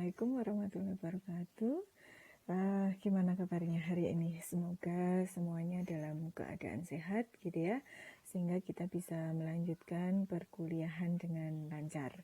Assalamualaikum warahmatullahi wabarakatuh. Gimana kabarnya hari ini? Semoga semuanya dalam keadaan sehat gitu ya, sehingga kita bisa melanjutkan perkuliahan dengan lancar.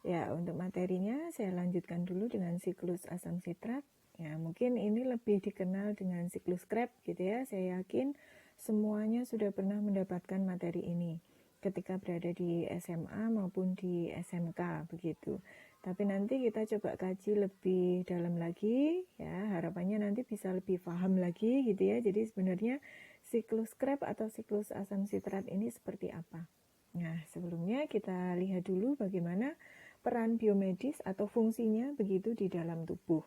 Ya, untuk materinya saya lanjutkan dulu dengan siklus asam sitrat. Ya, mungkin ini lebih dikenal dengan siklus Krebs gitu ya. Saya yakin semuanya sudah pernah mendapatkan materi ini ketika berada di SMA maupun di SMK begitu. Tapi nanti kita coba kaji lebih dalam lagi ya, harapannya nanti bisa lebih paham lagi gitu ya. Jadi sebenarnya siklus Krebs atau siklus asam sitrat ini seperti apa? Nah, sebelumnya kita lihat dulu bagaimana peran biomedis atau fungsinya begitu di dalam tubuh.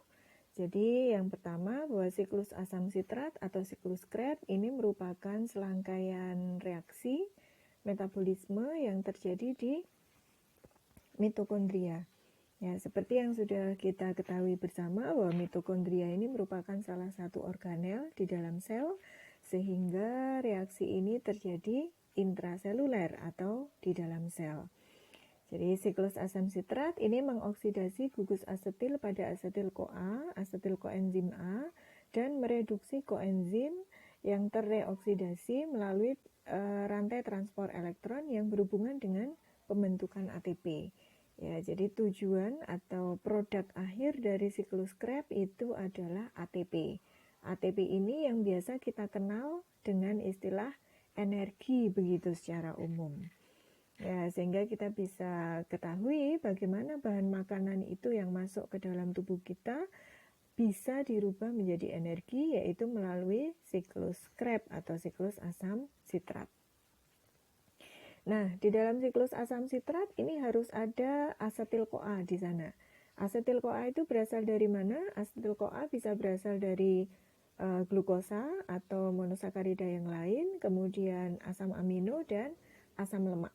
Jadi yang pertama bahwa siklus asam sitrat atau siklus Krebs ini merupakan serangkaian reaksi metabolisme yang terjadi di mitokondria. Ya, seperti yang sudah kita ketahui bersama bahwa mitokondria ini merupakan salah satu organel di dalam sel, sehingga reaksi ini terjadi intraseluler atau di dalam sel. Jadi siklus asam sitrat ini mengoksidasi gugus asetil pada asetil-CoA, asetil koenzim A, dan mereduksi koenzim yang terreoksidasi melalui rantai transport elektron yang berhubungan dengan pembentukan ATP. Ya, jadi tujuan atau produk akhir dari siklus Krebs itu adalah ATP. ATP ini yang biasa kita kenal dengan istilah energi begitu secara umum. Ya, sehingga kita bisa ketahui bagaimana bahan makanan itu yang masuk ke dalam tubuh kita bisa dirubah menjadi energi, yaitu melalui siklus Krebs atau siklus asam sitrat. Nah, di dalam siklus asam sitrat ini harus ada asetil-CoA di sana. Asetil-CoA itu berasal dari mana? Asetil-CoA bisa berasal dari glukosa atau monosakarida yang lain, kemudian asam amino dan asam lemak.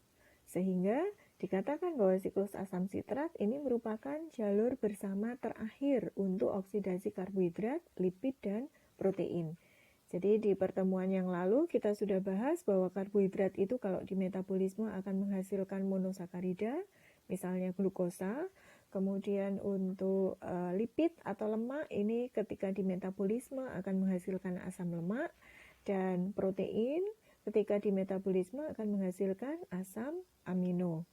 Sehingga dikatakan bahwa siklus asam sitrat ini merupakan jalur bersama terakhir untuk oksidasi karbohidrat, lipid, dan protein. Jadi di pertemuan yang lalu kita sudah bahas bahwa karbohidrat itu kalau di metabolisme akan menghasilkan monosakarida, misalnya glukosa. Kemudian untuk lipid atau lemak ini ketika di metabolisme akan menghasilkan asam lemak, dan protein ketika di metabolisme akan menghasilkan asam amino.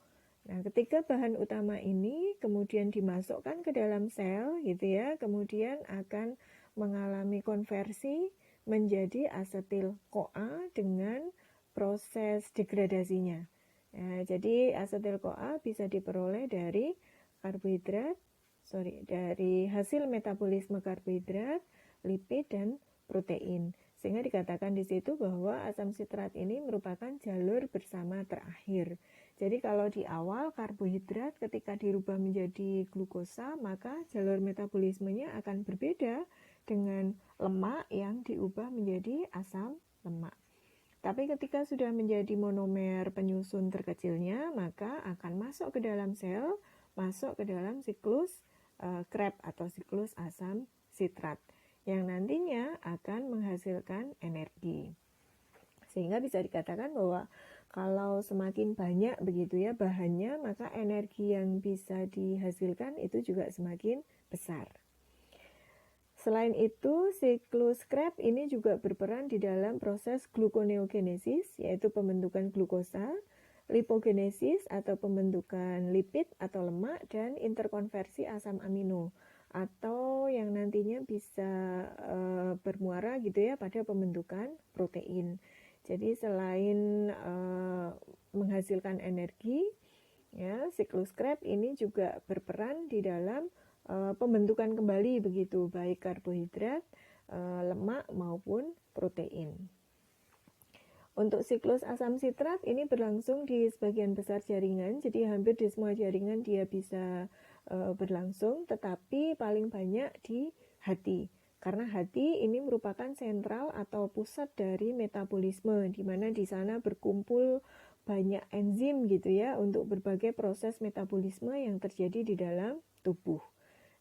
Nah, ketika bahan utama ini kemudian dimasukkan ke dalam sel gitu ya, kemudian akan mengalami konversi menjadi asetil-CoA dengan proses degradasinya. Nah, jadi asetil-CoA bisa diperoleh dari dari hasil metabolisme karbohidrat, lipid, dan protein. Sehingga dikatakan di situ bahwa asam sitrat ini merupakan jalur bersama terakhir. Jadi kalau di awal karbohidrat ketika dirubah menjadi glukosa, maka jalur metabolismenya akan berbeda dengan lemak yang diubah menjadi asam lemak. Tapi ketika sudah menjadi monomer penyusun terkecilnya, maka akan masuk ke dalam sel, masuk ke dalam siklus Krebs atau siklus asam sitrat, yang nantinya akan menghasilkan energi. Sehingga bisa dikatakan bahwa kalau semakin banyak begitu ya bahannya, maka energi yang bisa dihasilkan itu juga semakin besar. Selain itu, siklus Krebs ini juga berperan di dalam proses gluconeogenesis, yaitu pembentukan glukosa, lipogenesis atau pembentukan lipid atau lemak, dan interkonversi asam amino, atau yang nantinya bisa bermuara gitu ya pada pembentukan protein. Jadi selain menghasilkan energi, ya, siklus Krebs ini juga berperan di dalam pembentukan kembali begitu, baik karbohidrat, lemak maupun protein. Untuk siklus asam sitrat ini berlangsung di sebagian besar jaringan, jadi hampir di semua jaringan dia bisa berlangsung, tetapi paling banyak di hati. Karena hati ini merupakan sentral atau pusat dari metabolisme, di mana di sana berkumpul banyak enzim gitu ya untuk berbagai proses metabolisme yang terjadi di dalam tubuh.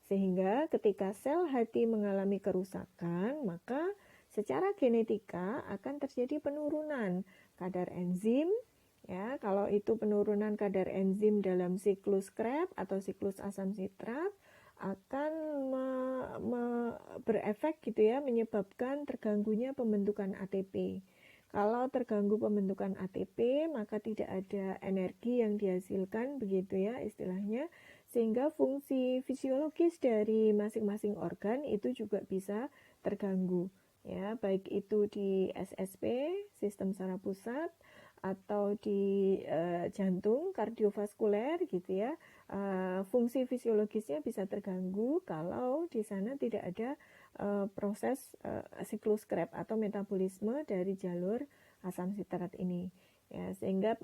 Sehingga ketika sel hati mengalami kerusakan, maka secara genetika akan terjadi penurunan kadar enzim. Ya, kalau itu penurunan kadar enzim dalam siklus Krebs atau siklus asam sitrat, akan berefek gitu ya, menyebabkan terganggunya pembentukan ATP. Kalau terganggu pembentukan ATP, maka tidak ada energi yang dihasilkan begitu ya istilahnya, sehingga fungsi fisiologis dari masing-masing organ itu juga bisa terganggu ya, baik itu di SSP, sistem saraf pusat, atau di jantung kardiovaskuler gitu ya. Fungsi fisiologisnya bisa terganggu kalau di sana tidak ada proses siklus Krebs atau metabolisme dari jalur asam sitrat ini ya, sehingga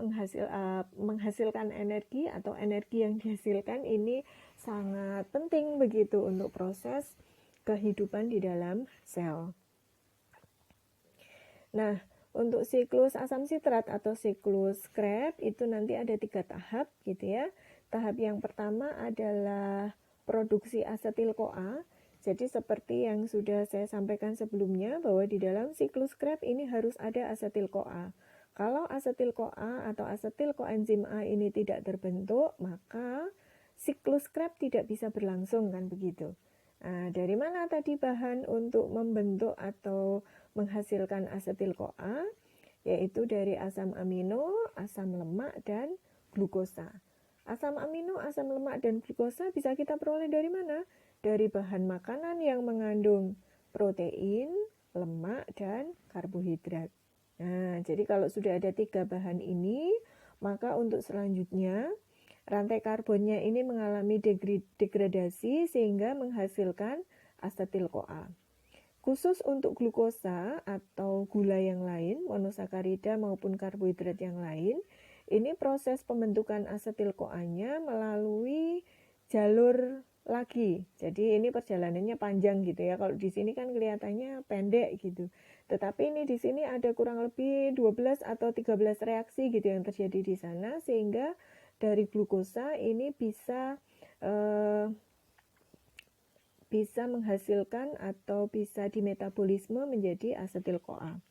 menghasilkan energi atau energi yang dihasilkan ini sangat penting begitu untuk proses kehidupan di dalam sel. Nah, untuk siklus asam sitrat atau siklus Krebs itu nanti ada 3 tahap gitu ya. Tahap yang pertama adalah produksi asetil-CoA. Jadi seperti yang sudah saya sampaikan sebelumnya bahwa di dalam siklus Krebs ini harus ada asetil-CoA. Kalau asetil-CoA atau asetil koenzim A ini tidak terbentuk, maka siklus Krebs tidak bisa berlangsung kan begitu. Nah, dari mana tadi bahan untuk membentuk atau menghasilkan asetil-CoA? Yaitu dari asam amino, asam lemak, dan glukosa. Asam amino, asam lemak, dan glukosa bisa kita peroleh dari mana? Dari bahan makanan yang mengandung protein, lemak, dan karbohidrat. Nah, jadi kalau sudah ada 3 bahan ini, maka untuk selanjutnya rantai karbonnya ini mengalami degradasi sehingga menghasilkan asetil-CoA. Khusus untuk glukosa atau gula yang lain, monosakarida maupun karbohidrat yang lain, ini proses pembentukan asetil-CoA-nya melalui jalur lagi. Jadi ini perjalanannya panjang gitu ya. Kalau di sini kan kelihatannya pendek gitu. Tetapi ini di sini ada kurang lebih 12 atau 13 reaksi gitu yang terjadi di sana, sehingga dari glukosa ini bisa menghasilkan atau bisa dimetabolisme menjadi asetil-CoA.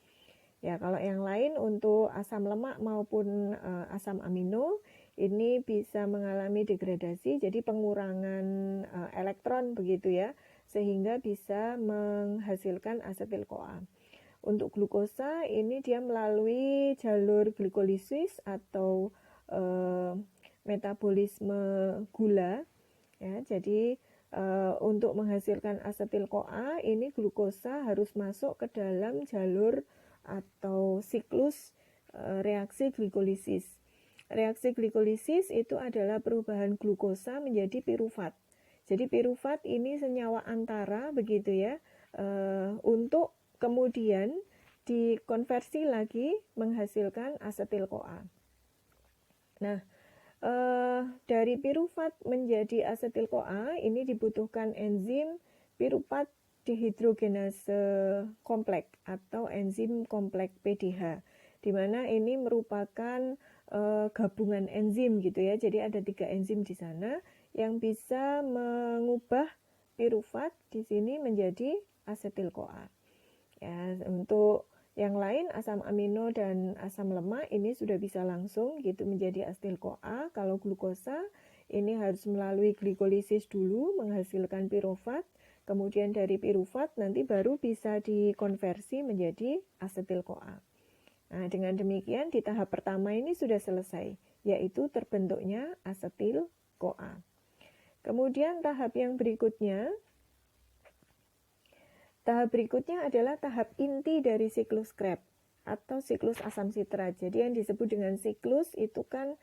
Ya, kalau yang lain untuk asam lemak maupun asam amino ini bisa mengalami degradasi, jadi pengurangan elektron begitu ya, sehingga bisa menghasilkan asetil-CoA. Untuk glukosa ini dia melalui jalur glikolisis atau metabolisme gula ya. Jadi untuk menghasilkan asetil-CoA ini glukosa harus masuk ke dalam jalur atau siklus reaksi glikolisis. Reaksi glikolisis itu adalah perubahan glukosa menjadi pirufat. Jadi pirufat ini senyawa antara begitu ya, untuk kemudian dikonversi lagi menghasilkan asetil-CoA. Nah, dari pirufat menjadi asetil-CoA ini dibutuhkan enzim piruvat dihidrogenase kompleks atau enzim kompleks PDH, di mana ini merupakan gabungan enzim gitu ya. Jadi ada 3 enzim di sana yang bisa mengubah pirufat di sini menjadi asetil-CoA. Ya, untuk yang lain asam amino dan asam lemak ini sudah bisa langsung gitu menjadi asetil-CoA. Kalau glukosa ini harus melalui glikolisis dulu menghasilkan pirufat, kemudian dari pirufat nanti baru bisa dikonversi menjadi asetil-CoA. Nah, dengan demikian di tahap pertama ini sudah selesai, yaitu terbentuknya asetil-CoA. Kemudian tahap berikutnya adalah tahap inti dari siklus Krebs atau siklus asam sitrat. Jadi yang disebut dengan siklus itu kan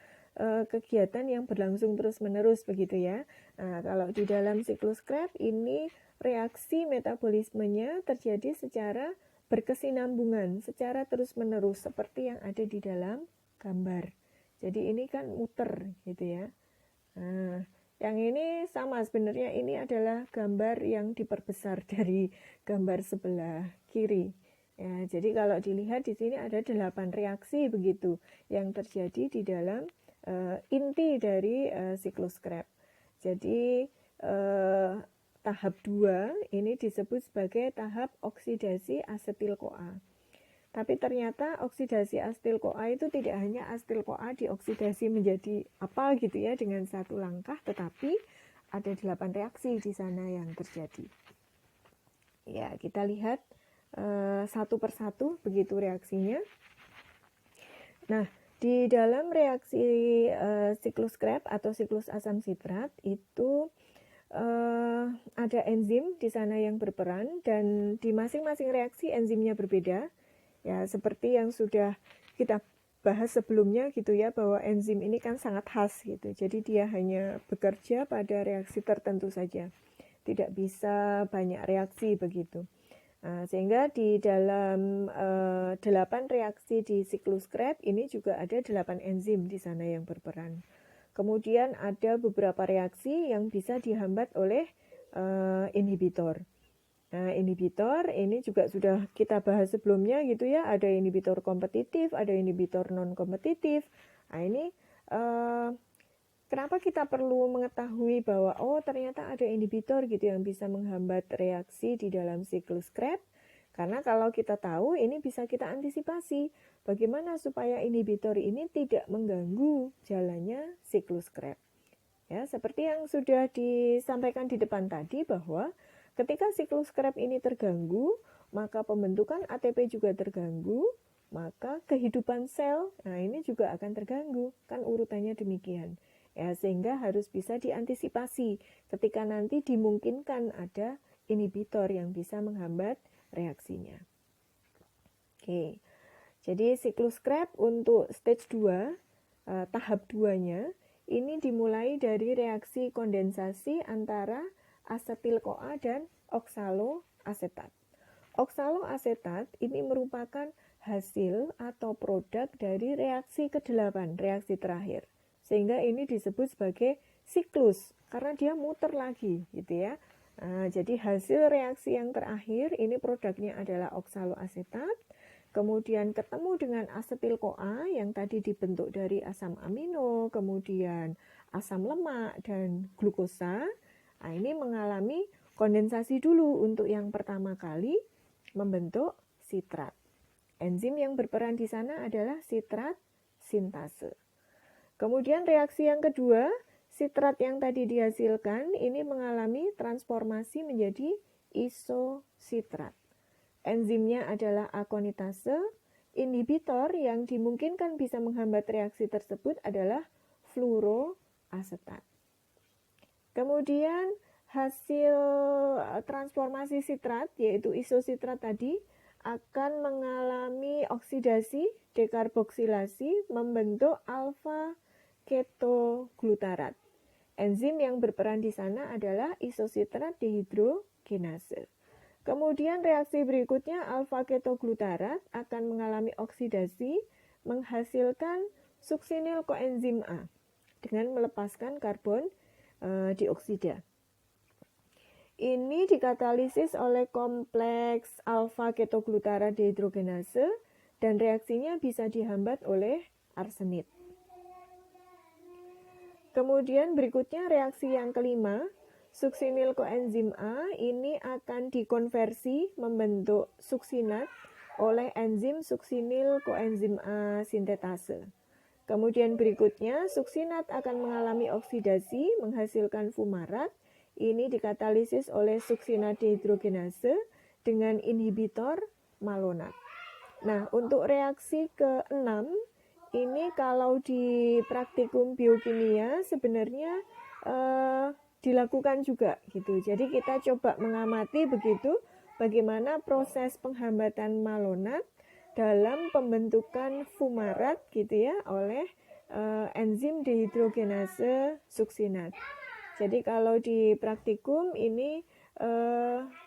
kegiatan yang berlangsung terus-menerus begitu ya. Nah, kalau di dalam siklus Krebs ini reaksi metabolismenya terjadi secara berkesinambungan, secara terus-menerus seperti yang ada di dalam gambar. Jadi ini kan muter gitu ya. Nah, yang ini sama sebenarnya, ini adalah gambar yang diperbesar dari gambar sebelah kiri. Ya, jadi kalau dilihat di sini ada 8 reaksi begitu yang terjadi di dalam inti dari siklus Krebs. Jadi tahap 2 ini disebut sebagai tahap oksidasi asetil-CoA. Tapi ternyata oksidasi asetil-CoA itu tidak hanya asetil-CoA dioksidasi menjadi apa gitu ya dengan satu langkah, tetapi ada 8 reaksi di sana yang terjadi. Ya, kita lihat satu persatu begitu reaksinya. Nah, di dalam reaksi siklus Krebs atau siklus asam sitrat itu ada enzim di sana yang berperan, dan di masing-masing reaksi enzimnya berbeda. Ya, seperti yang sudah kita bahas sebelumnya gitu ya, bahwa enzim ini kan sangat khas gitu. Jadi dia hanya bekerja pada reaksi tertentu saja. Tidak bisa banyak reaksi begitu. Nah, sehingga di dalam 8 reaksi di siklus Krebs ini juga ada 8 enzim di sana yang berperan. Kemudian ada beberapa reaksi yang bisa dihambat oleh inhibitor. Nah, inhibitor ini juga sudah kita bahas sebelumnya gitu ya, ada inhibitor kompetitif, ada inhibitor non-kompetitif. Nah, ini kenapa kita perlu mengetahui bahwa ternyata ada inhibitor gitu yang bisa menghambat reaksi di dalam siklus Krebs? Karena kalau kita tahu, ini bisa kita antisipasi bagaimana supaya inhibitor ini tidak mengganggu jalannya siklus Krebs. Ya, seperti yang sudah disampaikan di depan tadi, bahwa ketika siklus Krebs ini terganggu, maka pembentukan ATP juga terganggu, maka kehidupan sel, nah ini juga akan terganggu, kan urutannya demikian. Ya, sehingga harus bisa diantisipasi ketika nanti dimungkinkan ada inhibitor yang bisa menghambat reaksinya. Oke, jadi siklus Krebs untuk stage 2, tahap 2-nya, ini dimulai dari reaksi kondensasi antara asetil-CoA dan oksaloasetat. Oksaloasetat ini merupakan hasil atau produk dari reaksi ke-8, reaksi terakhir. Sehingga ini disebut sebagai siklus, karena dia muter lagi gitu ya. Nah, jadi hasil reaksi yang terakhir ini produknya adalah oksaloasetat, kemudian ketemu dengan asetil-CoA yang tadi dibentuk dari asam amino, kemudian asam lemak dan glukosa. Nah, ini mengalami kondensasi dulu untuk yang pertama kali membentuk sitrat. Enzim yang berperan di sana adalah sitrat sintase. Kemudian reaksi yang kedua, sitrat yang tadi dihasilkan ini mengalami transformasi menjadi isositrat. Enzimnya adalah akonitase. Inhibitor yang dimungkinkan bisa menghambat reaksi tersebut adalah fluoroasetat. Kemudian hasil transformasi sitrat, yaitu isositrat tadi, akan mengalami oksidasi, dekarboksilasi, membentuk alfa ketoglutarat. Enzim yang berperan di sana adalah isositrat dehidrogenase. Kemudian reaksi berikutnya, alfa ketoglutarat akan mengalami oksidasi, menghasilkan suksinil koenzim A dengan melepaskan karbon dioksida. Ini dikatalisis oleh kompleks alfa ketoglutarat dehidrogenase dan reaksinya bisa dihambat oleh arsenit. Kemudian berikutnya reaksi yang kelima, suksinil koenzim A ini akan dikonversi membentuk suksinat oleh enzim suksinil koenzim A sintetase. Kemudian berikutnya suksinat akan mengalami oksidasi menghasilkan fumarat. Ini dikatalisis oleh suksinat dehidrogenase dengan inhibitor malonat. Nah, untuk reaksi ke-6 ini kalau di praktikum biokimia sebenarnya dilakukan juga gitu. Jadi kita coba mengamati begitu bagaimana proses penghambatan malonat dalam pembentukan fumarat gitu ya oleh enzim dehidrogenase suksinat. Jadi kalau di praktikum ini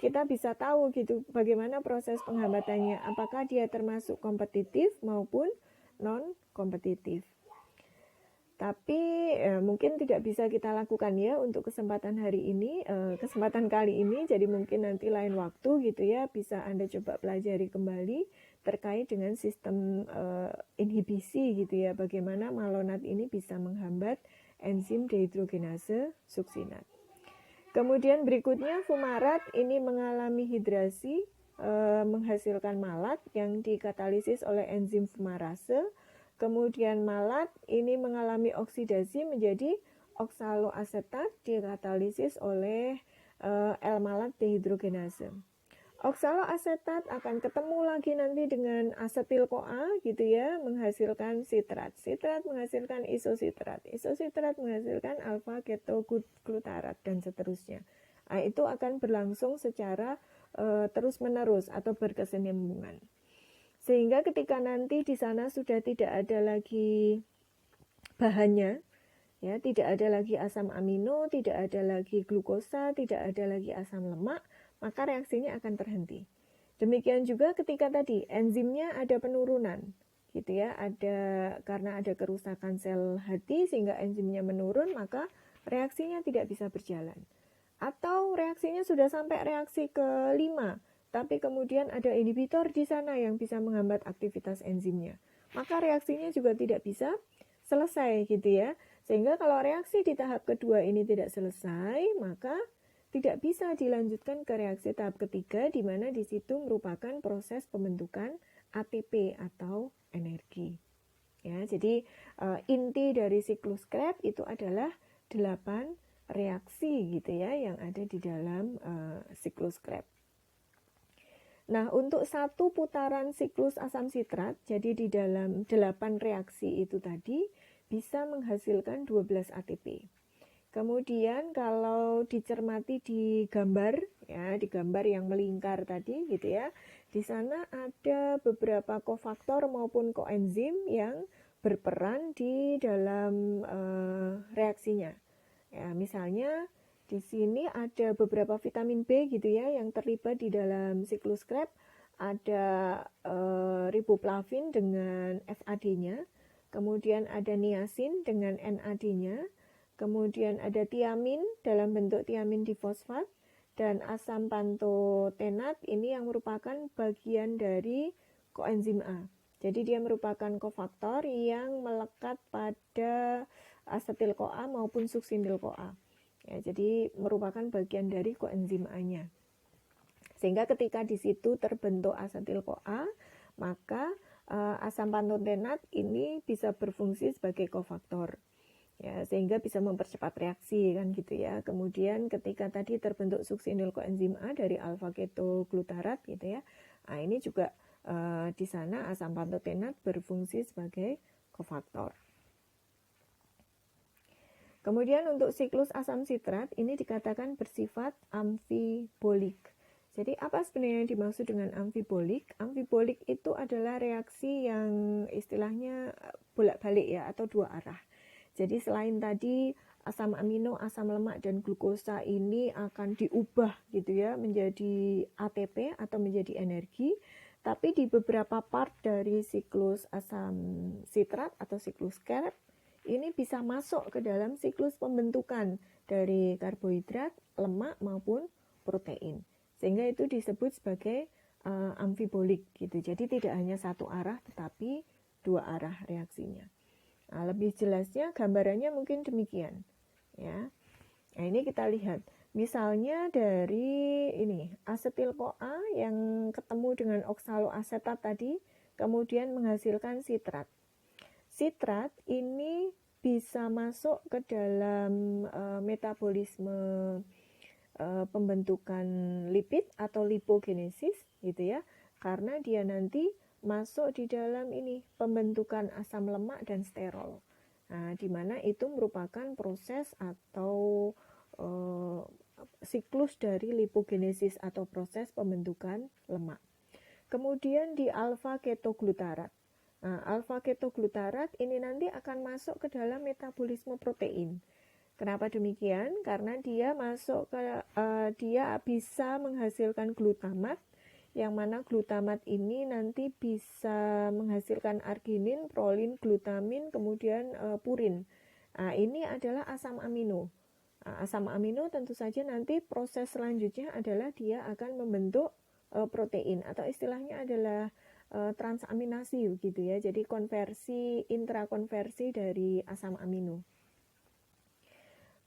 kita bisa tahu gitu bagaimana proses penghambatannya, apakah dia termasuk kompetitif maupun non kompetitif. Tapi mungkin tidak bisa kita lakukan ya untuk kesempatan hari ini, kesempatan kali ini. Jadi mungkin nanti lain waktu gitu ya bisa Anda coba pelajari kembali terkait dengan sistem inhibisi gitu ya, bagaimana malonat ini bisa menghambat enzim dehidrogenase suksinat. Kemudian berikutnya fumarat ini mengalami hidrasi menghasilkan malat yang dikatalisis oleh enzim fumarase. Kemudian malat ini mengalami oksidasi menjadi oksaloasetat dikatalisis oleh L-malat dehidrogenase. Oksaloasetat akan ketemu lagi nanti dengan asetil-CoA gitu ya, menghasilkan sitrat. Sitrat menghasilkan isositrat. Isositrat menghasilkan alfa ketoglutarat dan seterusnya. Nah, itu akan berlangsung secara terus-menerus atau berkesinambungan. Sehingga ketika nanti di sana sudah tidak ada lagi bahannya, ya, tidak ada lagi asam amino, tidak ada lagi glukosa, tidak ada lagi asam lemak, maka reaksinya akan terhenti. Demikian juga ketika tadi enzimnya ada penurunan, gitu ya, karena ada kerusakan sel hati sehingga enzimnya menurun, maka reaksinya tidak bisa berjalan. Atau reaksinya sudah sampai reaksi ke-5, tapi kemudian ada inhibitor di sana yang bisa menghambat aktivitas enzimnya, maka reaksinya juga tidak bisa selesai, gitu ya. Sehingga kalau reaksi di tahap kedua ini tidak selesai, maka tidak bisa dilanjutkan ke reaksi tahap ketiga, di mana di situ merupakan proses pembentukan ATP atau energi. Ya, jadi inti dari siklus Krebs itu adalah 8 reaksi gitu ya yang ada di dalam siklus Krebs. Nah, untuk satu putaran siklus asam sitrat, jadi di dalam 8 reaksi itu tadi bisa menghasilkan 12 ATP. Kemudian kalau dicermati di gambar, ya, di gambar yang melingkar tadi gitu ya, di sana ada beberapa kofaktor maupun koenzim yang berperan di dalam reaksinya. Ya, misalnya di sini ada beberapa vitamin B gitu ya yang terlibat di dalam siklus Krebs. Ada riboflavin dengan FAD-nya, kemudian ada niacin dengan NAD-nya. Kemudian ada tiamin dalam bentuk tiamin difosfat dan asam pantotenat ini yang merupakan bagian dari koenzim A. Jadi dia merupakan kofaktor yang melekat pada asetil-CoA maupun suksinil-CoA. Ya, jadi merupakan bagian dari koenzim A-nya. Sehingga ketika di situ terbentuk asetil-CoA, maka asam pantotenat ini bisa berfungsi sebagai kofaktor. Ya, sehingga bisa mempercepat reaksi kan gitu ya. Kemudian ketika tadi terbentuk suksinil koenzim A dari alfa ketoglutarat gitu ya. Nah, ini juga di sana asam pantotenat berfungsi sebagai kofaktor. Kemudian untuk siklus asam sitrat ini dikatakan bersifat amfibolik. Jadi apa sebenarnya yang dimaksud dengan amfibolik? Amfibolik itu adalah reaksi yang istilahnya bolak-balik ya atau dua arah. Jadi selain tadi asam amino, asam lemak, dan glukosa ini akan diubah gitu ya menjadi ATP atau menjadi energi, tapi di beberapa part dari siklus asam sitrat atau siklus Krebs ini bisa masuk ke dalam siklus pembentukan dari karbohidrat, lemak maupun protein. Sehingga itu disebut sebagai amfibolik gitu. Jadi tidak hanya satu arah tetapi dua arah reaksinya. Nah, lebih jelasnya gambarannya mungkin demikian ya. Nah, ini kita lihat misalnya dari ini asetil-CoA yang ketemu dengan oksaloasetat tadi kemudian menghasilkan sitrat. Sitrat ini bisa masuk ke dalam metabolisme pembentukan lipid atau lipogenesis gitu ya, karena dia nanti masuk di dalam ini pembentukan asam lemak dan sterol. Nah, di mana itu merupakan proses atau siklus dari lipogenesis atau proses pembentukan lemak. Kemudian di alfa ketoglutarat. Nah, alfa ketoglutarat ini nanti akan masuk ke dalam metabolisme protein. Kenapa demikian? Karena dia masuk ke dia bisa menghasilkan glutamat, yang mana glutamat ini nanti bisa menghasilkan arginin, prolin, glutamin, kemudian purin. Nah, ini adalah asam amino. Nah, asam amino tentu saja nanti proses selanjutnya adalah dia akan membentuk protein atau istilahnya adalah transaminasi gitu ya. Jadi konversi, intrakonversi dari asam amino.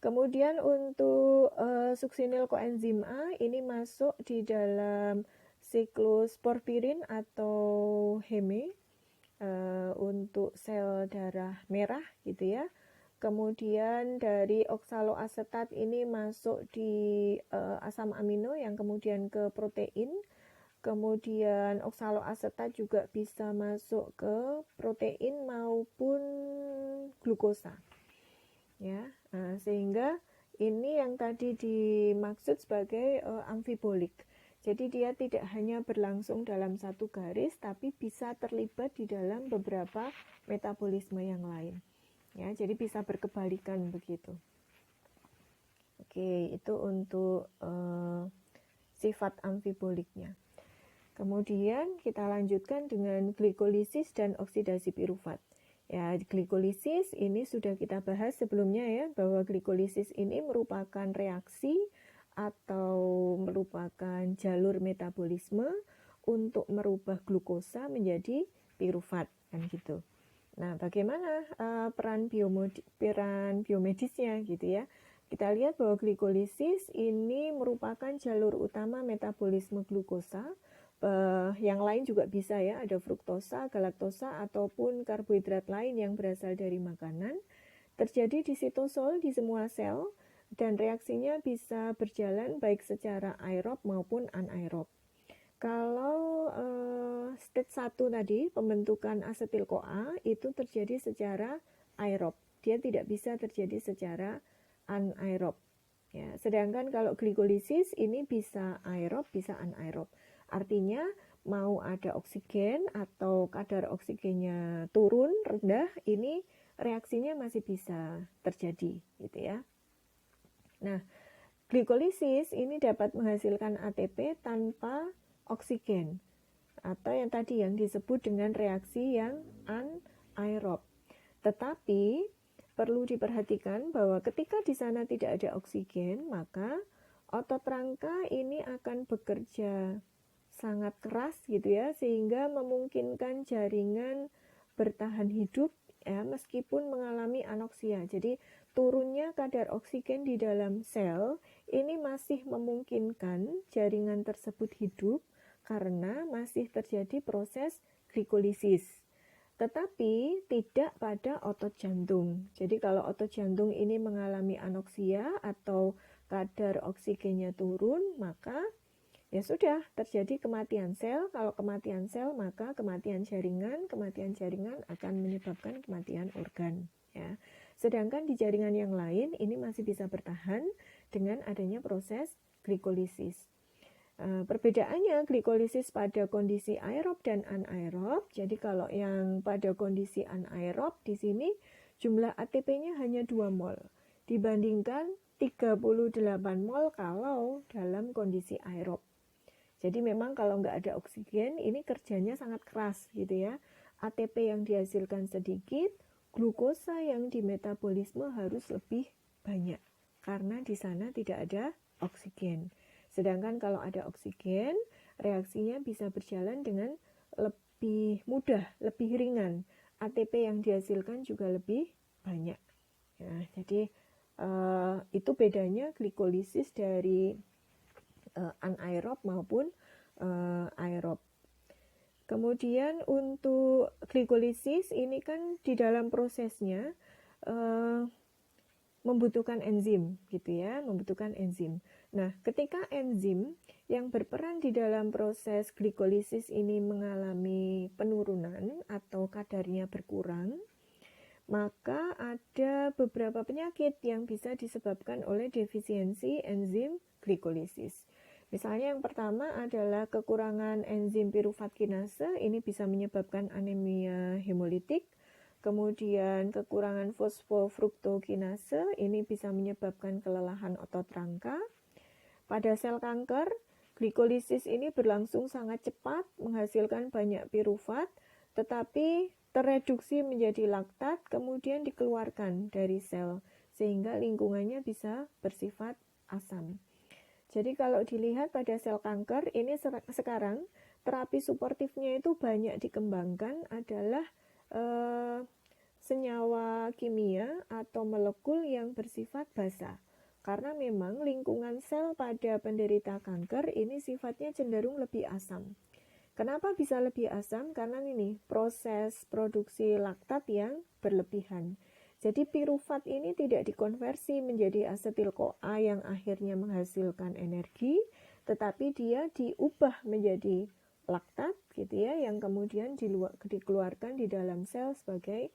Kemudian untuk suksinil koenzim A ini masuk di dalam siklus porfirin atau heme untuk sel darah merah gitu ya. kemudian dari oksaloasetat ini masuk di asam amino yang kemudian ke protein, kemudian oksaloasetat juga bisa masuk ke protein maupun glukosa, ya. Nah, sehingga ini yang tadi dimaksud sebagai amfibolik. Jadi dia tidak hanya berlangsung dalam satu garis, tapi bisa terlibat di dalam beberapa metabolisme yang lain. Ya, jadi bisa berkebalikan begitu. Oke, itu untuk sifat amfiboliknya. Kemudian kita lanjutkan dengan glikolisis dan oksidasi pirufat. Ya, glikolisis ini sudah kita bahas sebelumnya ya, bahwa glikolisis ini merupakan reaksi atau merupakan jalur metabolisme untuk merubah glukosa menjadi pirufat, kan gitu. Nah, bagaimana peran biomedisnya gitu ya? Kita lihat bahwa glikolisis ini merupakan jalur utama metabolisme glukosa. Yang lain juga bisa ya, ada fruktosa, galaktosa, ataupun karbohidrat lain yang berasal dari makanan. Terjadi di sitosol di semua sel, dan reaksinya bisa berjalan baik secara aerob maupun anaerob. Kalau stage 1 tadi, pembentukan asetil-CoA itu terjadi secara aerob. Dia tidak bisa terjadi secara anaerob. Ya, sedangkan kalau glikolisis ini bisa aerob, bisa anaerob. Artinya mau ada oksigen atau kadar oksigennya turun, rendah, ini reaksinya masih bisa terjadi gitu ya. Nah, glikolisis ini dapat menghasilkan ATP tanpa oksigen, atau yang tadi yang disebut dengan reaksi yang anaerob. Tetapi perlu diperhatikan bahwa ketika di sana tidak ada oksigen, maka otot rangka ini akan bekerja sangat keras gitu ya, sehingga memungkinkan jaringan bertahan hidup ya, meskipun mengalami anoksia. Jadi turunnya kadar oksigen di dalam sel ini masih memungkinkan jaringan tersebut hidup karena masih terjadi proses glikolisis. Tetapi tidak pada otot jantung. Jadi kalau otot jantung ini mengalami anoksia atau kadar oksigennya turun, maka ya sudah terjadi kematian sel. Kalau kematian sel, maka kematian jaringan akan menyebabkan kematian organ ya. Sedangkan di jaringan yang lain ini masih bisa bertahan dengan adanya proses glikolisis. Perbedaannya glikolisis pada kondisi aerob dan anaerob. Jadi kalau yang pada kondisi anaerob di sini jumlah ATP-nya hanya 2 mol dibandingkan 38 mol kalau dalam kondisi aerob. Jadi memang kalau nggak ada oksigen ini kerjanya sangat keras gitu ya. ATP yang dihasilkan sedikit, glukosa yang dimetabolisme harus lebih banyak karena di sana tidak ada oksigen. Sedangkan kalau ada oksigen, reaksinya bisa berjalan dengan lebih mudah, lebih ringan. ATP yang dihasilkan juga lebih banyak. Ya, jadi itu bedanya glikolisis dari anaerob maupun aerob. Kemudian untuk glikolisis ini kan di dalam prosesnya membutuhkan enzim gitu ya, membutuhkan enzim. Nah, ketika enzim yang berperan di dalam proses glikolisis ini mengalami penurunan atau kadarnya berkurang, maka ada beberapa penyakit yang bisa disebabkan oleh defisiensi enzim glikolisis. Misalnya yang pertama adalah kekurangan enzim pirufat kinase, ini bisa menyebabkan anemia hemolitik. Kemudian kekurangan fosfofruktokinase, ini bisa menyebabkan kelelahan otot rangka. Pada sel kanker, glikolisis ini berlangsung sangat cepat, menghasilkan banyak pirufat, tetapi tereduksi menjadi laktat, kemudian dikeluarkan dari sel, sehingga lingkungannya bisa bersifat asam. Jadi kalau dilihat pada sel kanker, ini sekarang terapi suportifnya itu banyak dikembangkan adalah senyawa kimia atau molekul yang bersifat basa. Karena memang lingkungan sel pada penderita kanker ini sifatnya cenderung lebih asam. Kenapa bisa lebih asam? Karena ini proses produksi laktat yang berlebihan. Jadi pirufat ini tidak dikonversi menjadi asetil-CoA yang akhirnya menghasilkan energi, tetapi dia diubah menjadi laktat gitu ya, yang kemudian dikeluarkan di dalam sel sebagai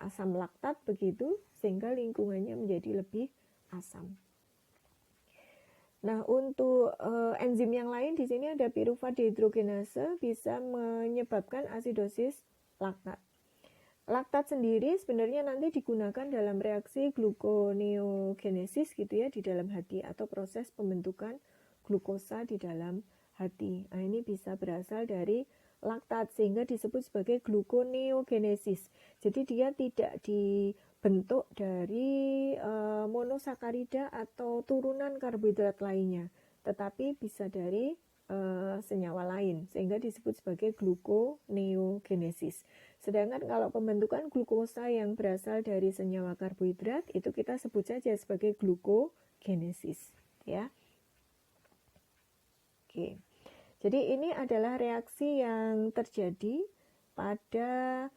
asam laktat begitu, sehingga lingkungannya menjadi lebih asam. Nah, untuk enzim yang lain di sini ada pirufat dehidrogenase bisa menyebabkan asidosis laktat. Laktat sendiri sebenarnya nanti digunakan dalam reaksi gluconeogenesis gitu ya di dalam hati, atau proses pembentukan glukosa di dalam hati. Nah, ini bisa berasal dari laktat sehingga disebut sebagai gluconeogenesis. Jadi dia tidak dibentuk dari monosakarida atau turunan karbohidrat lainnya, tetapi bisa dari senyawa lain sehingga disebut sebagai gluconeogenesis. Sedangkan kalau pembentukan glukosa yang berasal dari senyawa karbohidrat itu kita sebut saja sebagai glucogenesis ya. Oke. Jadi ini adalah reaksi yang terjadi pada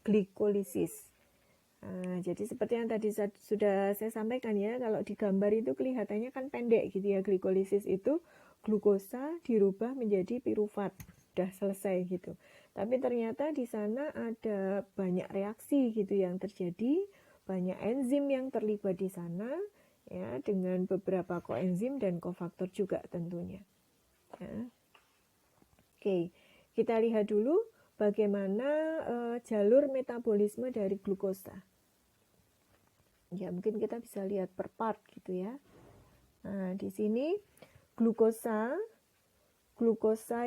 glikolisis. Nah, jadi seperti yang tadi sudah saya sampaikan ya, kalau di gambar itu kelihatannya kan pendek gitu ya, glikolisis itu glukosa dirubah menjadi pirufat, udah selesai gitu. Tapi ternyata di sana ada banyak reaksi gitu yang terjadi, banyak enzim yang terlibat di sana ya, dengan beberapa koenzim dan kofaktor juga tentunya. Ya. Oke, kita lihat dulu bagaimana jalur metabolisme dari glukosa. Ya, mungkin kita bisa lihat per part gitu ya. Nah, di sini glukosa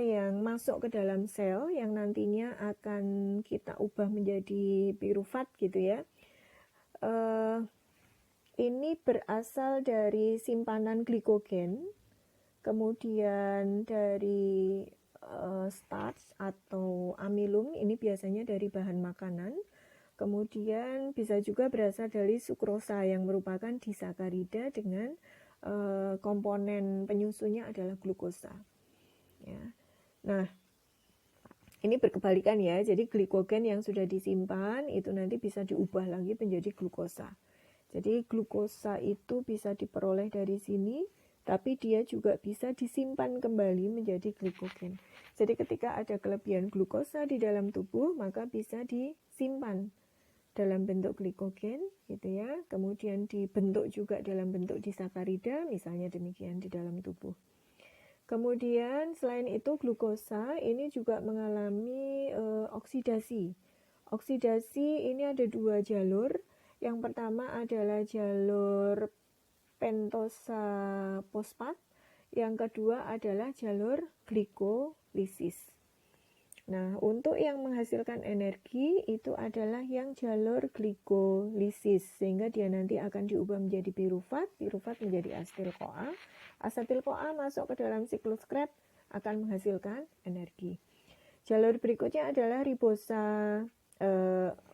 yang masuk ke dalam sel yang nantinya akan kita ubah menjadi pirufat gitu ya. Ini berasal dari simpanan glikogen, kemudian dari starch atau amilum, ini biasanya dari bahan makanan. Kemudian bisa juga berasal dari sukrosa yang merupakan disakarida dengan komponen penyusunnya adalah glukosa. Ya. Nah, ini berkebalikan ya. Jadi glikogen yang sudah disimpan itu nanti bisa diubah lagi menjadi glukosa. Jadi glukosa itu bisa diperoleh dari sini, tapi dia juga bisa disimpan kembali menjadi glikogen. Jadi ketika ada kelebihan glukosa di dalam tubuh, maka bisa disimpan dalam bentuk glikogen gitu ya, kemudian dibentuk juga dalam bentuk disakarida, misalnya demikian di dalam tubuh. Kemudian selain itu glukosa ini juga mengalami oksidasi. Oksidasi ini ada dua jalur. Yang pertama adalah jalur pentosa fosfat, yang kedua adalah jalur glikolisis. Nah, untuk yang menghasilkan energi itu adalah yang jalur glikolisis, sehingga dia nanti akan diubah menjadi pirufat, pirufat menjadi asetil-CoA. Asetil-CoA masuk ke dalam siklus Krebs akan menghasilkan energi. Jalur berikutnya adalah ribosa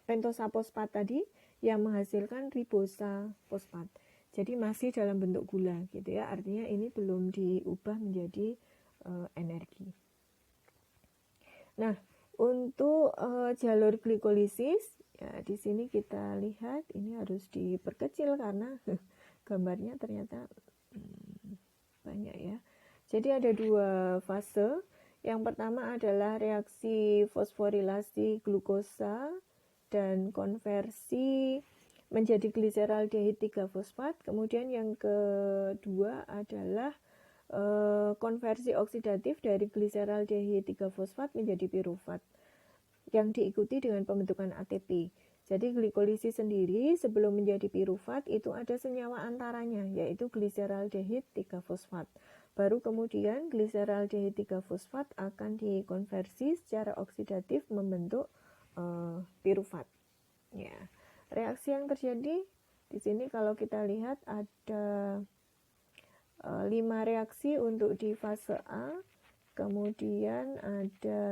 pentosa fosfat tadi yang menghasilkan ribosa fosfat. Jadi masih dalam bentuk gula gitu ya, artinya ini belum diubah menjadi energi. Nah, untuk jalur glikolisis, ya di sini kita lihat ini harus diperkecil karena gambarnya ternyata banyak ya. Jadi ada dua fase. Yang pertama adalah reaksi fosforilasi glukosa dan konversi menjadi gliseraldehid 3-fosfat. Kemudian yang kedua adalah konversi oksidatif dari gliseraldehid 3-fosfat menjadi pirufat yang diikuti dengan pembentukan ATP. Jadi glikolisis sendiri sebelum menjadi pirufat itu ada senyawa antaranya, yaitu gliseraldehid 3-fosfat. Baru kemudian gliseraldehid 3-fosfat akan dikonversi secara oksidatif membentuk pirufat. Ya. Reaksi yang terjadi di sini kalau kita lihat ada 5 reaksi untuk di fase A, kemudian ada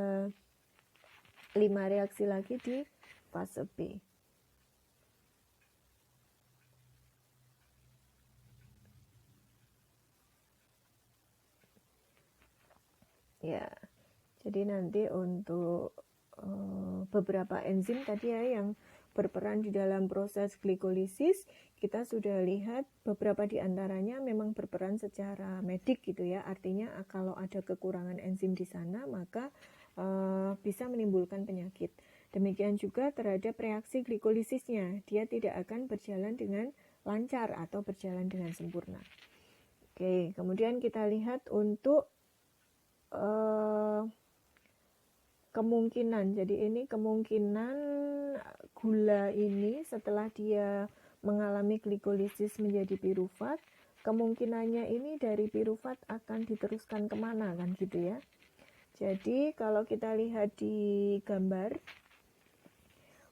5 reaksi lagi di fase B. Ya, jadi nanti untuk beberapa enzim tadi ya yang berperan di dalam proses glikolisis, kita sudah lihat beberapa di antaranya memang berperan secara medik gitu ya. Artinya kalau ada kekurangan enzim di sana maka bisa menimbulkan penyakit. Demikian juga terhadap reaksi glikolisisnya, dia tidak akan berjalan dengan lancar atau berjalan dengan sempurna. Oke, kemudian kita lihat untuk kemungkinan. Jadi ini kemungkinan gula ini setelah dia mengalami glikolisis menjadi pirufat, kemungkinannya ini dari pirufat akan diteruskan kemana kan gitu ya. Jadi kalau kita lihat di gambar,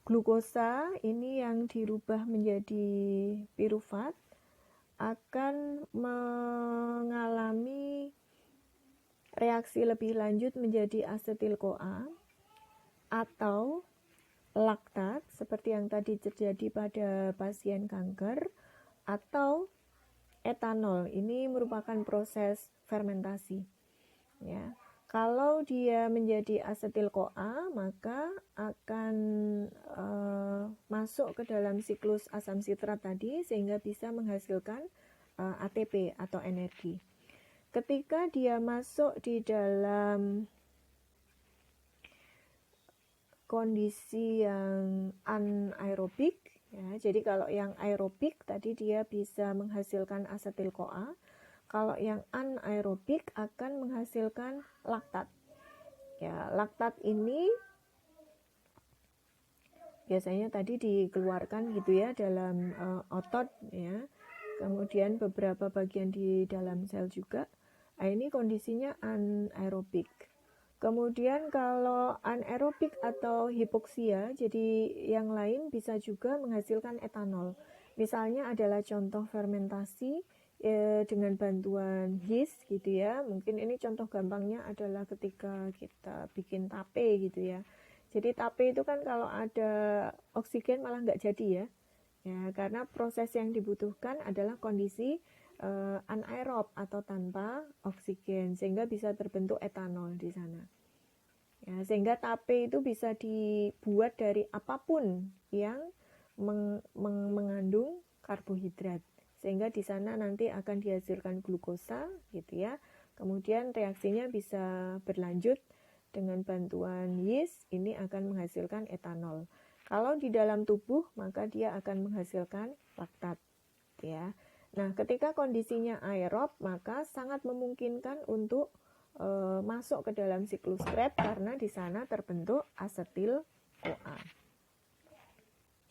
glukosa ini yang dirubah menjadi pirufat akan mengalami reaksi lebih lanjut menjadi asetil-CoA atau laktat seperti yang tadi terjadi pada pasien kanker, atau etanol. Ini merupakan proses fermentasi ya. Kalau dia menjadi asetil-CoA maka akan masuk ke dalam siklus asam sitrat tadi sehingga bisa menghasilkan ATP atau energi. Ketika dia masuk di dalam kondisi yang anaerobik ya, jadi kalau yang aerobik tadi dia bisa menghasilkan asetil-CoA, kalau yang anaerobik akan menghasilkan laktat ya. Laktat ini biasanya tadi dikeluarkan gitu ya dalam otot ya, kemudian beberapa bagian di dalam sel juga. Nah, ini kondisinya anaerobik. Kemudian kalau anaerobik atau hipoksia, jadi yang lain bisa juga menghasilkan etanol. Misalnya adalah contoh fermentasi dengan bantuan yeast gitu ya. Mungkin ini contoh gampangnya adalah ketika kita bikin tape gitu ya. Jadi tape itu kan kalau ada oksigen malah nggak jadi ya. Ya, karena proses yang dibutuhkan adalah kondisi anaerob atau tanpa oksigen sehingga bisa terbentuk etanol di sana. Ya, sehingga tape itu bisa dibuat dari apapun yang mengandung karbohidrat sehingga di sana nanti akan dihasilkan glukosa gitu ya. Kemudian reaksinya bisa berlanjut dengan bantuan yeast, ini akan menghasilkan etanol. Kalau di dalam tubuh maka dia akan menghasilkan laktat ya. Nah, ketika kondisinya aerob maka sangat memungkinkan untuk masuk ke dalam siklus Krebs karena di sana terbentuk asetil-CoA.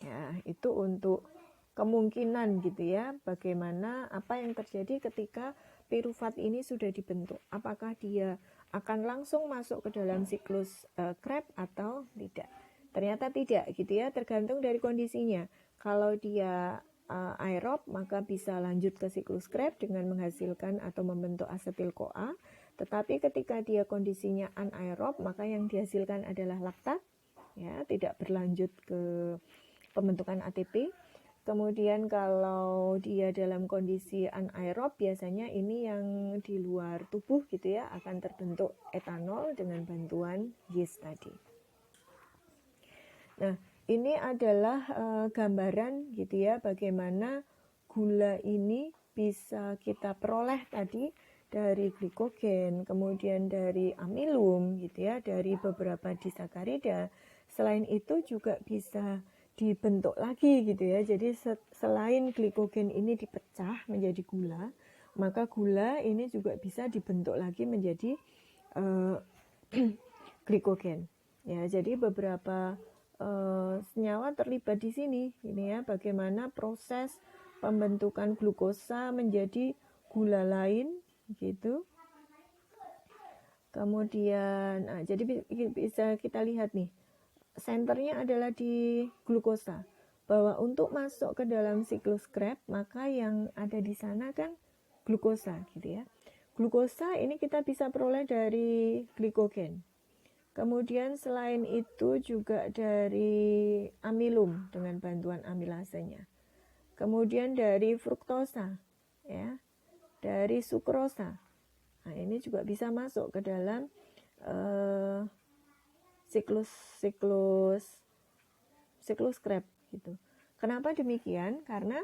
Ya, itu untuk kemungkinan gitu ya, bagaimana apa yang terjadi ketika pirufat ini sudah dibentuk. Apakah dia akan langsung masuk ke dalam siklus Krebs atau tidak? Ternyata tidak gitu ya, tergantung dari kondisinya. Kalau dia aerob maka bisa lanjut ke siklus Krebs dengan menghasilkan atau membentuk asetil-CoA. Tetapi ketika dia kondisinya anaerob maka yang dihasilkan adalah laktat ya, tidak berlanjut ke pembentukan ATP. Kemudian kalau dia dalam kondisi anaerob biasanya ini yang di luar tubuh gitu ya, akan terbentuk etanol dengan bantuan yeast tadi. Nah, ini adalah gambaran gitu ya bagaimana gula ini bisa kita peroleh tadi dari glikogen, kemudian dari amilum gitu ya, dari beberapa disakarida. Selain itu juga bisa dibentuk lagi gitu ya. Jadi selain glikogen ini dipecah menjadi gula, maka gula ini juga bisa dibentuk lagi menjadi glikogen. Ya, jadi beberapa senyawa terlibat di sini ini ya, bagaimana proses pembentukan glukosa menjadi gula lain gitu. Kemudian jadi bisa kita lihat nih, senternya adalah di glukosa, bahwa untuk masuk ke dalam siklus Krebs maka yang ada di sana kan glukosa gitu ya. Glukosa ini kita bisa peroleh dari glikogen. Kemudian selain itu juga dari amilum dengan bantuan amilasenya. Kemudian dari fruktosa ya, dari sukrosa. Nah, ini juga bisa masuk ke dalam siklus Krebs. gitu. Kenapa demikian? Karena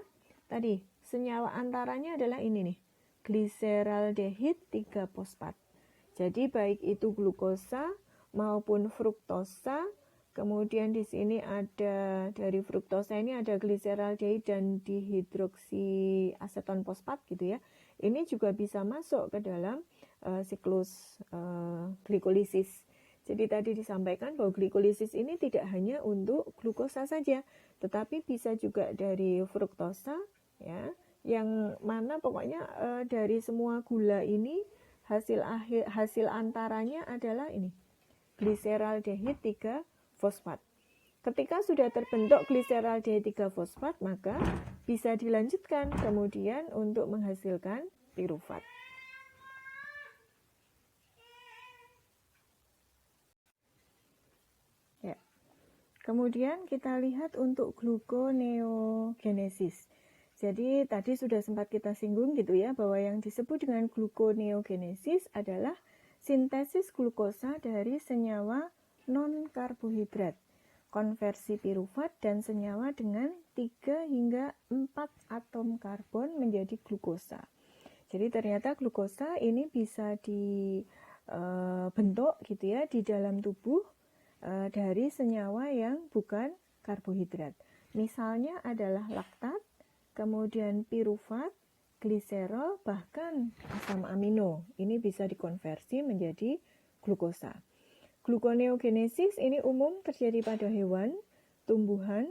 tadi senyawa antaranya adalah ini nih, gliseraldehid 3-fosfat. Jadi baik itu glukosa maupun fruktosa, kemudian di sini ada dari fruktosa ini ada gliseraldehid dan dihidroksiaseton fosfat gitu ya. Ini juga bisa masuk ke dalam siklus glikolisis. Jadi tadi disampaikan bahwa glikolisis ini tidak hanya untuk glukosa saja, tetapi bisa juga dari fruktosa, ya, yang mana pokoknya dari semua gula ini hasil antaranya adalah ini, gliseraldehid 3-fosfat. Ketika sudah terbentuk gliseraldehid 3-fosfat, maka bisa dilanjutkan kemudian untuk menghasilkan pirufat. Kemudian kita lihat untuk gluconeogenesis. Jadi tadi sudah sempat kita singgung gitu ya, bahwa yang disebut dengan gluconeogenesis adalah sintesis glukosa dari senyawa non-karbohidrat, konversi pirufat dan senyawa dengan 3 hingga 4 atom karbon menjadi glukosa. Jadi ternyata glukosa ini bisa dibentuk gitu ya di dalam tubuh dari senyawa yang bukan karbohidrat. Misalnya adalah laktat, kemudian pirufat, gliserol, bahkan asam amino. Ini bisa dikonversi menjadi glukosa. Gluconeogenesis ini umum terjadi pada hewan, tumbuhan,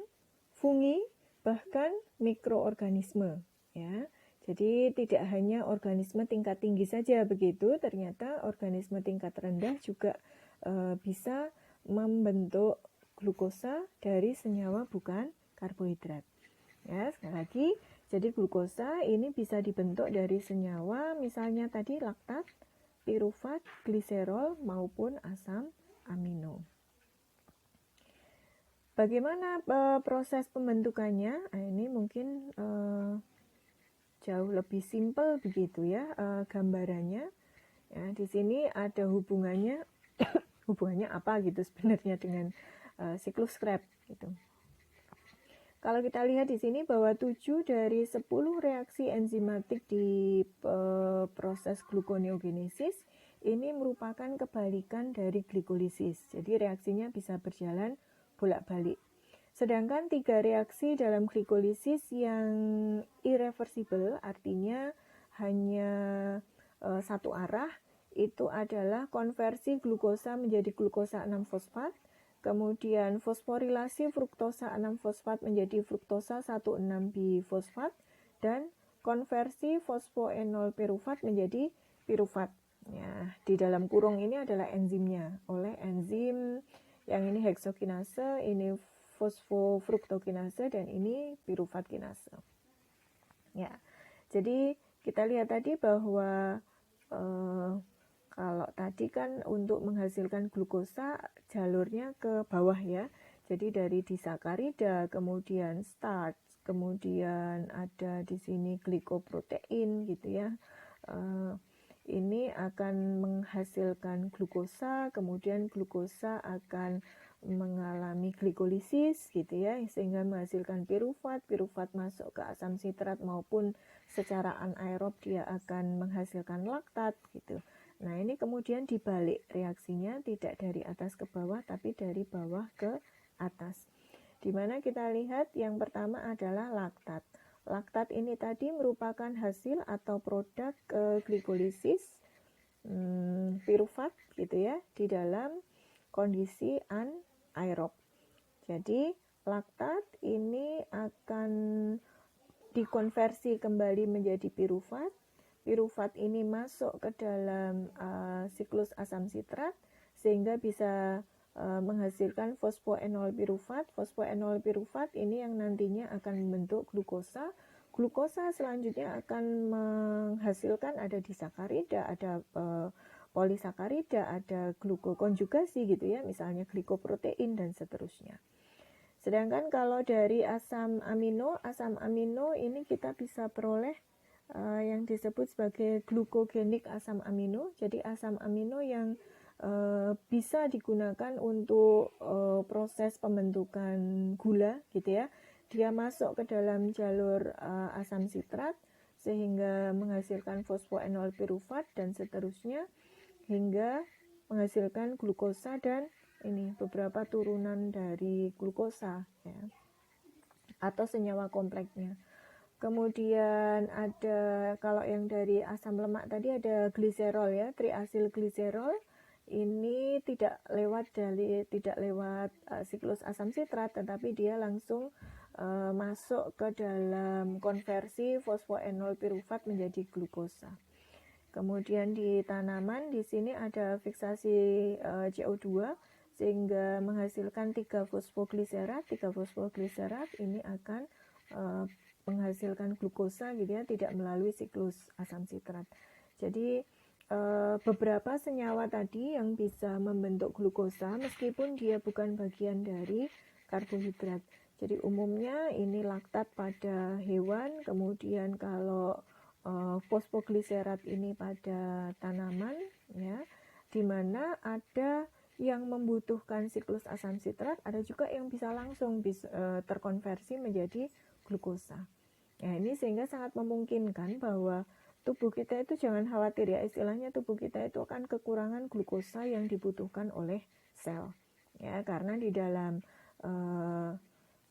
fungi, bahkan mikroorganisme. Ya. Jadi tidak hanya organisme tingkat tinggi saja begitu, ternyata organisme tingkat rendah juga bisa membentuk glukosa dari senyawa bukan karbohidrat. Ya, sekali lagi, jadi glukosa ini bisa dibentuk dari senyawa misalnya tadi laktat, pirufat, gliserol maupun asam amino. Bagaimana proses pembentukannya? Nah, ini mungkin jauh lebih simpel begitu ya gambarannya. Ya, di sini ada hubungannya hubungannya apa gitu sebenarnya dengan siklus Krebs gitu. Kalau kita lihat di sini bahwa 7 dari 10 reaksi enzimatik di proses gluconeogenesis ini merupakan kebalikan dari glikolisis. Jadi reaksinya bisa berjalan bolak-balik. Sedangkan 3 reaksi dalam glikolisis yang irreversible, artinya hanya satu arah, itu adalah konversi glukosa menjadi glukosa 6-fosfat, kemudian fosforilasi fruktosa 6-fosfat menjadi fruktosa 1,6-bifosfat, dan konversi fosfoenol pirufat menjadi pirufat. Ya, di dalam kurung ini adalah enzimnya, oleh enzim yang ini heksokinase, ini fosfofruktokinase, dan ini pirufat kinase. Ya, jadi kita lihat tadi bahwa kalau tadi kan untuk menghasilkan glukosa jalurnya ke bawah ya. Jadi dari disakarida, kemudian starch, kemudian ada di sini glikoprotein gitu ya. Ini akan menghasilkan glukosa, kemudian glukosa akan mengalami glikolisis gitu ya, sehingga menghasilkan pirufat, pirufat masuk ke asam sitrat maupun secara anaerob dia akan menghasilkan laktat gitu. Nah, ini kemudian dibalik reaksinya, tidak dari atas ke bawah tapi dari bawah ke atas. Dimana kita lihat yang pertama adalah laktat. Laktat ini tadi merupakan hasil atau produk glikolisis pirufat gitu ya di dalam kondisi anaerob. Jadi laktat ini akan dikonversi kembali menjadi pirufat. Pirufat ini masuk ke dalam siklus asam sitrat sehingga bisa menghasilkan fosfoenol pirufat. Fosfoenol pirufat ini yang nantinya akan membentuk glukosa. Glukosa selanjutnya akan menghasilkan ada disakarida, ada polisakarida, ada glukokonjugasi gitu ya, misalnya glikoprotein dan seterusnya. Sedangkan kalau dari asam amino ini kita bisa peroleh yang disebut sebagai glukogenik asam amino. Jadi asam amino yang bisa digunakan untuk proses pembentukan gula gitu ya. dia masuk ke dalam jalur asam sitrat sehingga menghasilkan fosfoenol pirufat dan seterusnya hingga menghasilkan glukosa dan ini beberapa turunan dari glukosa ya, atau senyawa kompleksnya. Kemudian ada kalau yang dari asam lemak tadi ada gliserol ya, triasil gliserol. Ini tidak lewat siklus asam sitrat, tetapi dia langsung masuk ke dalam konversi fosfoenol pirufat menjadi glukosa. Kemudian di tanaman di sini ada fiksasi CO2 sehingga menghasilkan 3 fosfogliserat. 3 fosfogliserat ini akan menghasilkan glukosa gitu ya, tidak melalui siklus asam sitrat. Jadi beberapa senyawa tadi yang bisa membentuk glukosa meskipun dia bukan bagian dari karbohidrat. Jadi umumnya ini laktat pada hewan, kemudian kalau fosfogliserat ini pada tanaman ya, di mana ada yang membutuhkan siklus asam sitrat, ada juga yang bisa langsung terkonversi menjadi glukosa. Nah, ini sehingga sangat memungkinkan bahwa tubuh kita itu jangan khawatir ya, istilahnya tubuh kita itu akan kekurangan glukosa yang dibutuhkan oleh sel ya, karena di dalam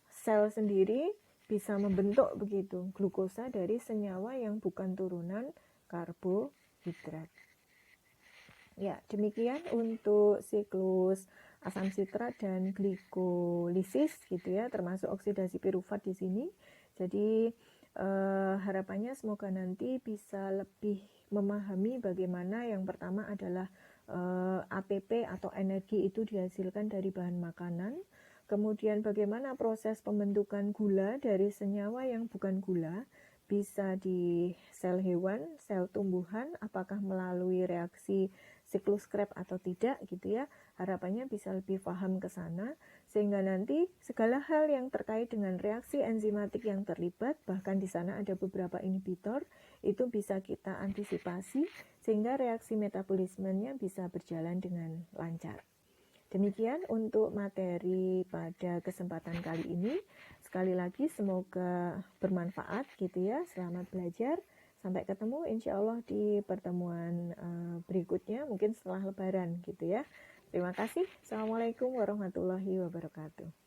sel sendiri bisa membentuk begitu glukosa dari senyawa yang bukan turunan karbohidrat. Ya, demikian untuk siklus asam sitrat dan glikolisis gitu ya, termasuk oksidasi pirufat di sini. Jadi harapannya semoga nanti bisa lebih memahami bagaimana yang pertama adalah ATP atau energi itu dihasilkan dari bahan makanan. Kemudian bagaimana proses pembentukan gula dari senyawa yang bukan gula, bisa di sel hewan, sel tumbuhan, apakah melalui reaksi siklus Krebs atau tidak gitu ya. Harapannya bisa lebih paham ke sana sehingga nanti segala hal yang terkait dengan reaksi enzimatik yang terlibat, bahkan di sana ada beberapa inhibitor, itu bisa kita antisipasi sehingga reaksi metabolismenya bisa berjalan dengan lancar. Demikian untuk materi pada kesempatan kali ini. Sekali lagi semoga bermanfaat gitu ya. Selamat belajar. Sampai ketemu insya Allah di pertemuan berikutnya, mungkin setelah Lebaran gitu ya. Terima kasih. Assalamualaikum warahmatullahi wabarakatuh.